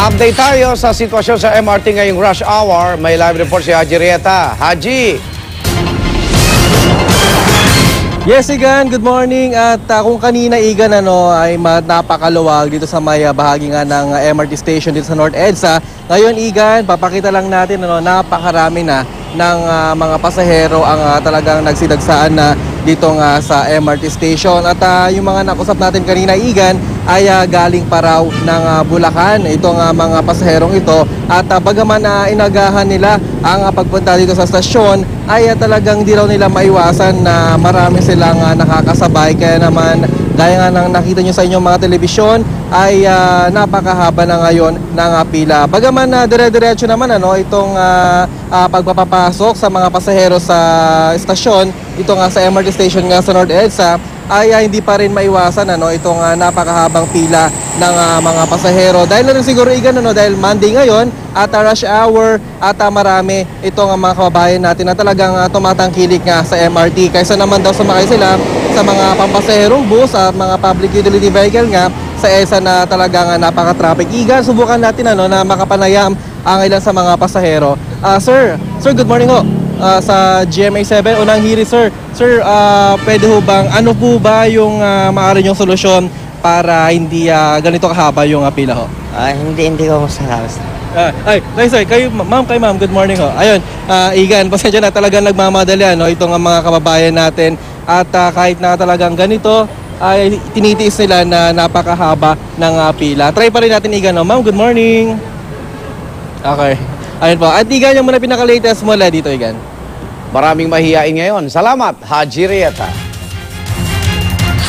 Update tayo sa sitwasyon sa MRT ngayong rush hour. May live report si Haji Rieta. Haji! Yes, Igan, good morning. At kung kanina, Igan, ay napakaluwag dito sa may bahagi nga ng MRT station dito sa North EDSA. Ngayon, Igan, papakita lang natin, napakarami na ng mga pasahero ang talagang nagsidagsaan na dito nga sa MRT station. At yung mga nakusap natin kanina, Igan, ay galing pa raw ng Bulacan itong mga pasaherong ito. At bagaman inagahan nila ang pagpunta dito sa stasyon, ay talagang di raw nila maiwasan na marami silang nakakasabay. Kaya naman, gaya nga ng nakita nyo sa inyong mga telebisyon, ay napakahaba na ngayon ng pila. Bagaman dire-diretso naman itong pagpapapasok sa mga pasahero sa estasyon, ito nga sa MRT station nga sa North EDSA, ay hindi pa rin maiwasan itong napakahabang pila ng mga pasahero. Dahil na rin siguro, Igan, dahil Monday ngayon at rush hour at marami itong mga kababayan natin na talagang tumatangkilik nga sa MRT. Kaysa naman daw sumakay sila sa mga pampasaherong bus at mga public utility vehicle nga sa EDSA na talagang napaka-traffic. Igan, subukan natin na makapanayam ang ilan sa mga pasahero. Sir, good morning ho. Sa GMA7, unang hiri, sir. Sir, pwede ho bang, ano po ba yung maaari yung solusyon para hindi ganito kahaba yung pila ho? Hindi ko masasabi. Sir, kayo ma'am, good morning ho. Ayun, Igan, pasensya na, talagang nagmamadali itong mga kababayan natin. At kahit na talagang ganito, ay tinitiis nila na napakahaba ng pila. Try pa rin natin, Igan. Ma'am, good morning. Okay. Ayun po. At Igan, yung muna pinaka-latest mula dito, Igan. Maraming mahihain ngayon. Salamat, Haji Rieta.